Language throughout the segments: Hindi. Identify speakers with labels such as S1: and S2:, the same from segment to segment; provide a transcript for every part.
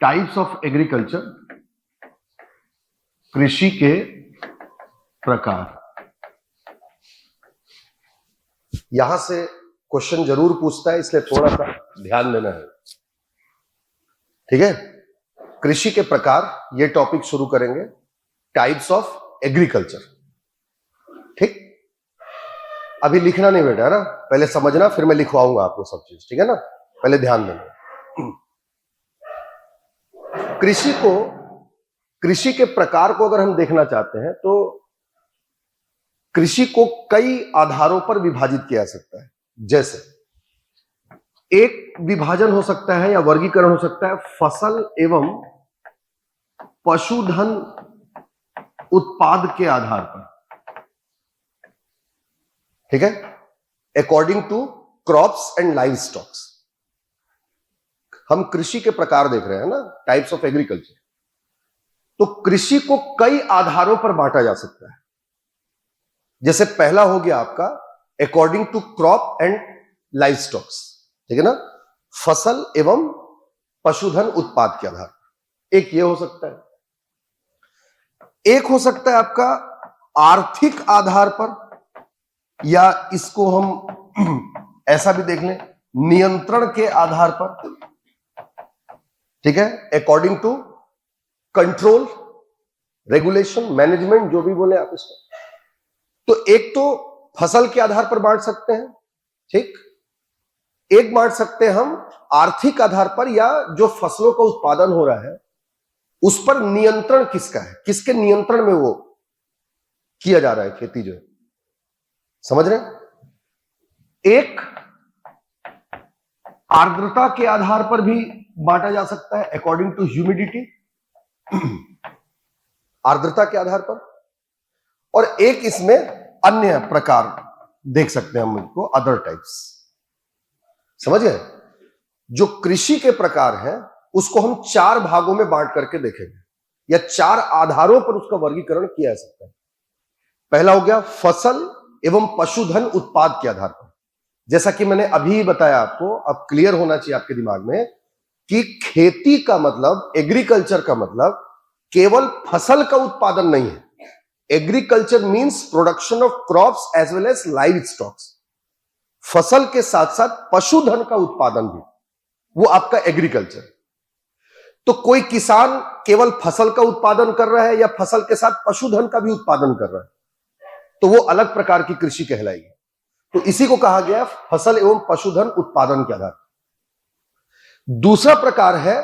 S1: टाइप्स ऑफ एग्रीकल्चर, कृषि के प्रकार। यहां से क्वेश्चन जरूर पूछता है, इसलिए थोड़ा सा ध्यान देना है। ठीक है, कृषि के प्रकार, ये टॉपिक शुरू करेंगे। टाइप्स ऑफ एग्रीकल्चर, ठीक। अभी लिखना नहीं बेटा, है ना, पहले समझना, फिर मैं लिखवाऊंगा आपको सब चीज, ठीक है ना। पहले ध्यान देना। कृषि के प्रकार को अगर हम देखना चाहते हैं तो कृषि को कई आधारों पर विभाजित किया जा सकता है। जैसे एक विभाजन हो सकता है या वर्गीकरण हो सकता है फसल एवं पशुधन उत्पाद के आधार पर, ठीक है, according to crops and livestocks. हम कृषि के प्रकार देख रहे हैं ना, टाइप्स ऑफ एग्रीकल्चर। तो कृषि को कई आधारों पर बांटा जा सकता है। जैसे पहला हो गया आपका according to crop and livestocks, ठीक है ना, फसल एवं पशुधन उत्पाद के आधार पर। एक ये हो सकता है। एक हो सकता है आपका आर्थिक आधार पर, या इसको हम ऐसा भी देख लें नियंत्रण के आधार पर, ठीक है, according to control, regulation, management, जो भी बोले आप इसको। तो एक तो फसल के आधार पर बांट सकते हैं, ठीक। एक बांट सकते हैं हम आर्थिक आधार पर, या जो फसलों का उत्पादन हो रहा है उस पर नियंत्रण किसका है, किसके नियंत्रण में वो किया जा रहा है खेती, जो है, समझ रहे हैं। एक आर्द्रता के आधार पर भी बांटा जा सकता है, अकॉर्डिंग टू ह्यूमिडिटी, आर्द्रता के आधार पर। और एक इसमें अन्य प्रकार देख सकते हैं हम इसको, अदर टाइप्स, समझ गए। जो कृषि के प्रकार है उसको हम चार भागों में बांट करके देखेंगे, या चार आधारों पर उसका वर्गीकरण किया जा सकता है। पहला हो गया फसल एवं पशुधन उत्पाद के आधार पर। जैसा कि मैंने अभी बताया आपको, अब क्लियर होना चाहिए आपके दिमाग में कि खेती का मतलब, एग्रीकल्चर का मतलब केवल फसल का उत्पादन नहीं है। Agriculture means production of crops as well as livestocks. फसल के साथ साथ पशुधन का उत्पादन भी, वो आपका एग्रीकल्चर। तो कोई किसान केवल फसल का उत्पादन कर रहा है या फसल के साथ पशुधन का भी उत्पादन कर रहा है, तो वो अलग प्रकार की कृषि कहलाएगी। तो इसी को कहा गया फसल एवं पशुधन उत्पादन के आधार पर। दूसरा प्रकार है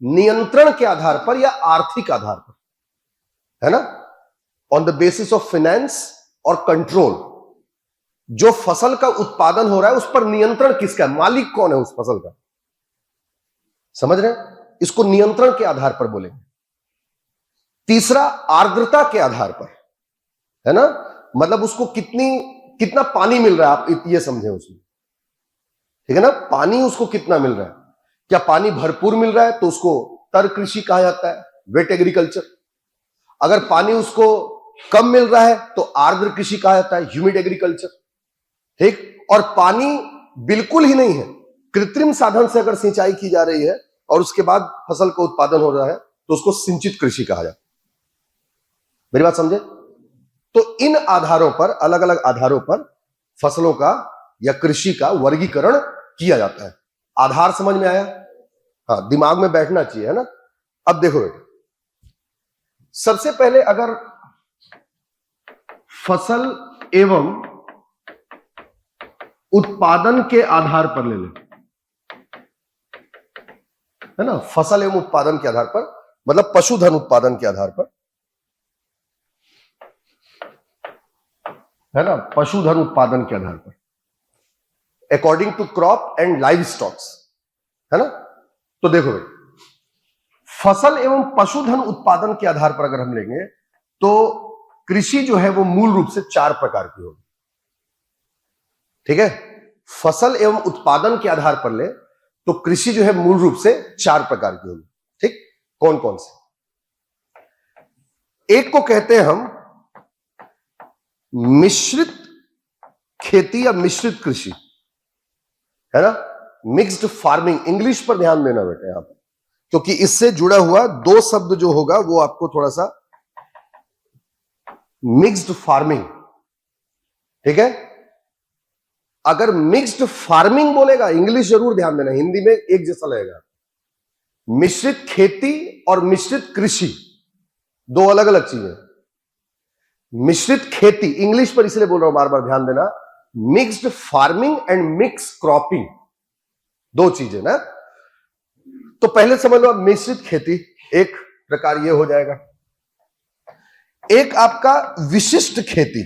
S1: नियंत्रण के आधार पर या आर्थिक आधार पर, है ना, on the basis of finance और कंट्रोल। जो फसल का उत्पादन हो रहा है उस पर नियंत्रण किसका है, मालिक कौन है उस फसल का, समझ रहे हैं, इसको नियंत्रण के आधार पर बोलेंगे। तीसरा आर्द्रता के आधार पर, है ना, मतलब उसको कितना पानी मिल रहा है, आप ये समझे उसमें, ठीक है ना, पानी उसको कितना मिल रहा है। क्या पानी भरपूर मिल रहा है तो उसको तर कृषि कहा जाता है, वेट एग्रीकल्चर। अगर पानी उसको कम मिल रहा है तो आर्द्र कृषि कहा जाता है, ह्यूमिड एग्रीकल्चर, ठीक। और पानी बिल्कुल ही नहीं है, कृत्रिम साधन से अगर सिंचाई की जा रही है और उसके बाद फसल का उत्पादन हो रहा है तो उसको सिंचित कृषि कहा जाता है। मेरी बात समझे। तो इन आधारों पर, अलग अलग आधारों पर फसलों का या कृषि का वर्गीकरण किया जाता है। आधार समझ में आया, हाँ, दिमाग में बैठना चाहिए, है ना। अब देखो बेटा, सबसे पहले अगर फसल एवं उत्पादन के आधार पर ले लें, है ना, फसल एवं उत्पादन के आधार पर मतलब पशुधन उत्पादन के आधार पर, है ना, पशुधन उत्पादन के आधार पर, according to crop and livestocks, है ना। तो देखो भाई, फसल एवं पशुधन उत्पादन के आधार पर अगर हम लेंगे तो कृषि जो है वो मूल रूप से चार प्रकार की होगी, ठीक है। फसल एवं उत्पादन के आधार पर ले तो कृषि जो है मूल रूप से चार प्रकार की होगी, ठीक। कौन कौन से? एक को कहते हैं हम मिश्रित खेती या मिश्रित कृषि, है ना, मिक्स्ड फार्मिंग। इंग्लिश पर ध्यान देना बेटा यहां पर, क्योंकि इससे जुड़ा हुआ दो शब्द जो होगा वो आपको थोड़ा सा मिक्स्ड फार्मिंग, ठीक है। अगर मिक्स्ड फार्मिंग बोलेगा, इंग्लिश जरूर ध्यान देना, हिंदी में एक जैसा लगेगा। मिश्रित खेती और मिश्रित कृषि दो अलग अलग चीजें। मिश्रित खेती इंग्लिश पर इसलिए बोल रहा हूं, बार बार ध्यान देना, mixed farming and mix cropping दो चीजें ना। तो पहले समझ लो मिश्रित खेती एक प्रकार ये हो जाएगा। एक आपका विशिष्ट खेती,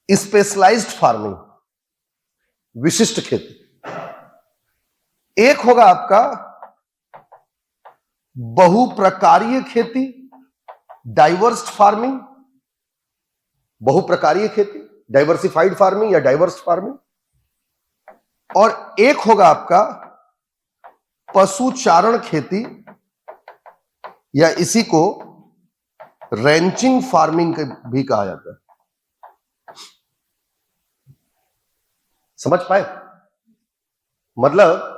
S1: स्पेशलाइज्ड फार्मिंग, विशिष्ट खेती। एक होगा आपका बहुप्रकारीय खेती, डाइवर्स फार्मिंग, बहुप्रकारीय खेती, डाइवर्सिफाइड फार्मिंग या डाइवर्स फार्मिंग। और एक होगा आपका पशुचारण खेती या इसी को रैंचिंग फार्मिंग भी कहा जाता है। समझ पाए? मतलब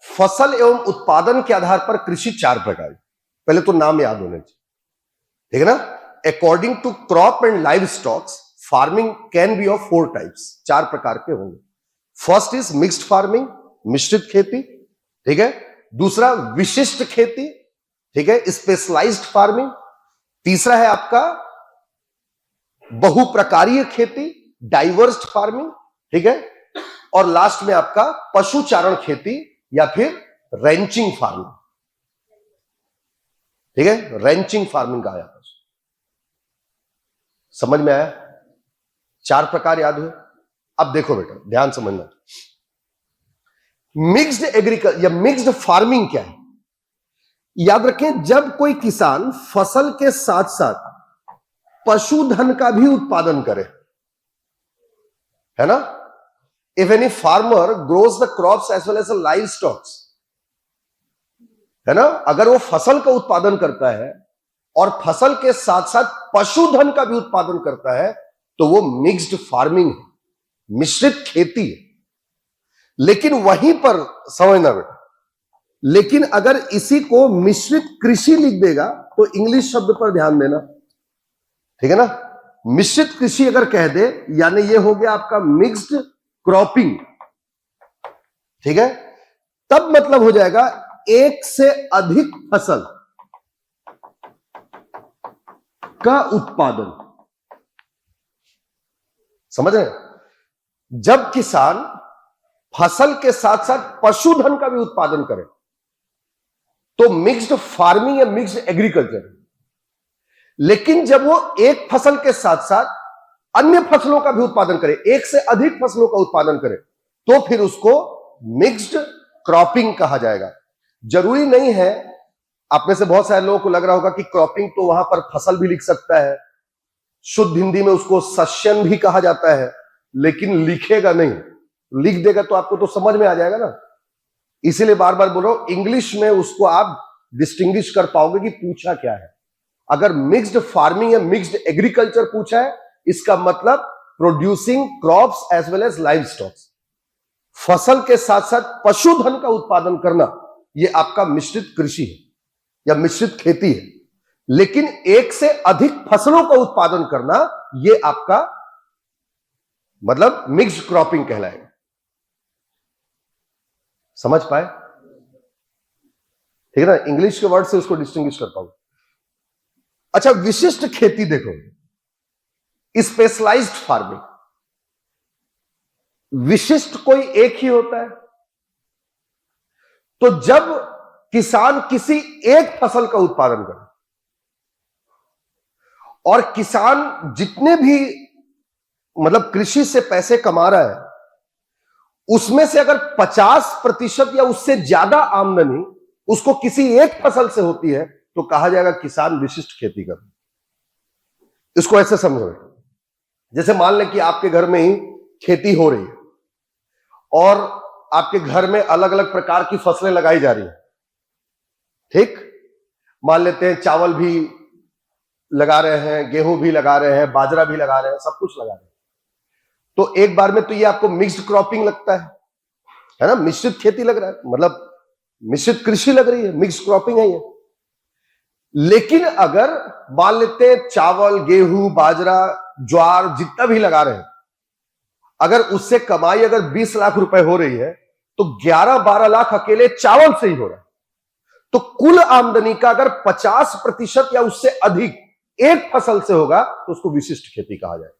S1: फसल एवं उत्पादन के आधार पर कृषि चार प्रकार, पहले तो नाम याद होने चाहिए, ठीक है ना। According to crop and livestocks farming can be of 4 types, 4 प्रकार के होंगे। फर्स्ट इज मिक्स्ड फार्मिंग, मिश्रित खेती, ठीक है। दूसरा विशिष्ट खेती, ठीक है, स्पेशलाइज्ड फार्मिंग। तीसरा है आपका बहुप्रकारीय खेती, डाइवर्स फार्मिंग, ठीक है। और लास्ट में आपका पशुचारण खेती या फिर रैंचिंग फार्मिंग, ठीक है, रैंचिंग फार्मिंग कहा जाता है। समझ में आया? 4 प्रकार याद हुए। अब देखो बेटा ध्यान समझना, मिक्स्ड एग्रीकल्चर या मिक्स्ड फार्मिंग क्या है। याद रखें, जब कोई किसान फसल के साथ साथ पशुधन का भी उत्पादन करे, है ना। If any farmer grows the crops as well as livestocks, है ना, अगर वो फसल का उत्पादन करता है और फसल के साथ साथ पशुधन का भी उत्पादन करता है तो वो मिक्स्ड फार्मिंग है, मिश्रित खेती है। लेकिन वहीं पर समझना बेटा, लेकिन अगर इसी को मिश्रित कृषि लिख देगा तो इंग्लिश शब्द पर ध्यान देना, ठीक है ना। मिश्रित कृषि अगर कह दे यानी ये हो गया आपका मिक्स्ड क्रॉपिंग, ठीक है, तब मतलब हो जाएगा एक से अधिक फसल का उत्पादन। समझ रहे हैं? जब किसान फसल के साथ साथ पशुधन का भी उत्पादन करे तो मिक्स्ड फार्मिंग या मिक्स्ड एग्रीकल्चर। लेकिन जब वो एक फसल के साथ साथ अन्य फसलों का भी उत्पादन करे, एक से अधिक फसलों का उत्पादन करे, तो फिर उसको मिक्स्ड क्रॉपिंग कहा जाएगा। जरूरी नहीं है, आप में से बहुत सारे लोगों को लग रहा होगा कि क्रॉपिंग तो वहां पर फसल भी लिख सकता है, शुद्ध हिंदी में उसको सस्यन भी कहा जाता है, लेकिन लिखेगा नहीं, लिख देगा तो आपको तो समझ में आ जाएगा ना। इसीलिए बार बार बोल रहा हूं, इंग्लिश में उसको आप डिस्टिंग्विश कर पाओगे कि पूछा क्या है। अगर मिक्स्ड फार्मिंग या मिक्स्ड एग्रीकल्चर पूछा है, इसका मतलब producing crops as well as livestocks, फसल के साथ साथ पशुधन का उत्पादन करना, यह आपका मिश्रित कृषि है या मिश्रित खेती है। लेकिन एक से अधिक फसलों का उत्पादन करना, यह आपका मतलब मिक्स्ड क्रॉपिंग कहलाएगा। समझ पाए? ठीक है ना, इंग्लिश के वर्ड से उसको डिस्टिंग्विश कर पाऊंगा। अच्छा, विशिष्ट खेती देखो, स्पेशलाइज्ड फार्मिंग, विशिष्ट कोई एक ही होता है। तो जब किसान किसी एक फसल का उत्पादन करे और किसान जितने भी मतलब कृषि से पैसे कमा रहा है, उसमें से अगर 50% या उससे ज्यादा आमदनी उसको किसी एक फसल से होती है तो कहा जाएगा किसान विशिष्ट खेती कर। इसको ऐसे समझो, जैसे मान लें कि आपके घर में ही खेती हो रही है और आपके घर में अलग अलग प्रकार की फसलें लगाई जा रही हैं, ठीक। मान लेते हैं चावल भी लगा रहे हैं, गेहूं भी लगा रहे हैं, बाजरा भी लगा रहे हैं, सब कुछ लगा रहे हैं। तो एक बार में तो ये आपको मिक्स्ड क्रॉपिंग लगता है ना, मिश्रित खेती लग रहा है। मतलब मिश्रित कृषि लग रही है, मिक्स क्रॉपिंग है ये। लेकिन अगर मान लेते हैं चावल, गेहूं, बाजरा, ज्वार जितना भी लगा रहे हैं, अगर उससे कमाई अगर 20 लाख रुपए हो रही है तो 11-12 लाख अकेले चावल से ही हो रहा है। तो कुल आमदनी का अगर 50% या उससे अधिक एक फसल से होगा तो उसको विशिष्ट खेती कहा जाए।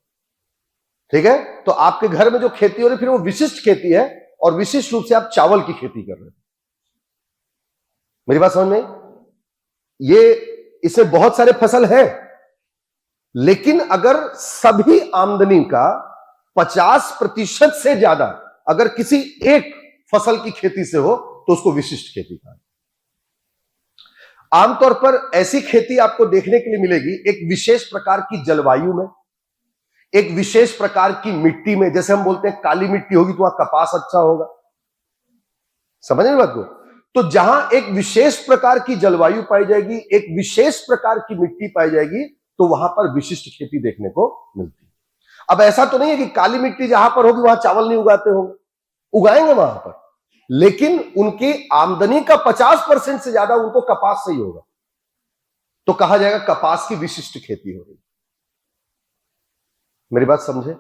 S1: ठीक है, तो आपके घर में जो खेती हो रही फिर वो विशिष्ट खेती है और विशिष्ट रूप से आप चावल की खेती कर रहे हैं। मेरी बात समझ में? ये इसमें बहुत सारे फसल है, लेकिन अगर सभी आमदनी का 50% से ज्यादा अगर किसी एक फसल की खेती से हो तो उसको विशिष्ट खेती कहा। आमतौर पर ऐसी खेती आपको देखने के लिए मिलेगी एक विशेष प्रकार की जलवायु में, एक विशेष प्रकार की मिट्टी में। जैसे हम बोलते हैं काली मिट्टी होगी तो वहां कपास अच्छा होगा, समझ रहे बात को? तो जहां एक विशेष प्रकार की जलवायु पाई जाएगी, एक विशेष प्रकार की मिट्टी पाई जाएगी, तो वहां पर विशिष्ट खेती देखने को मिलती है। अब ऐसा तो नहीं है कि काली मिट्टी जहां पर होगी वहां चावल नहीं उगाते होंगे, उगाएंगे वहां पर, लेकिन उनकी आमदनी का 50% से ज्यादा उनको कपास से ही होगा, तो कहा जाएगा कपास की विशिष्ट खेती हो रही। मेरी बात समझे?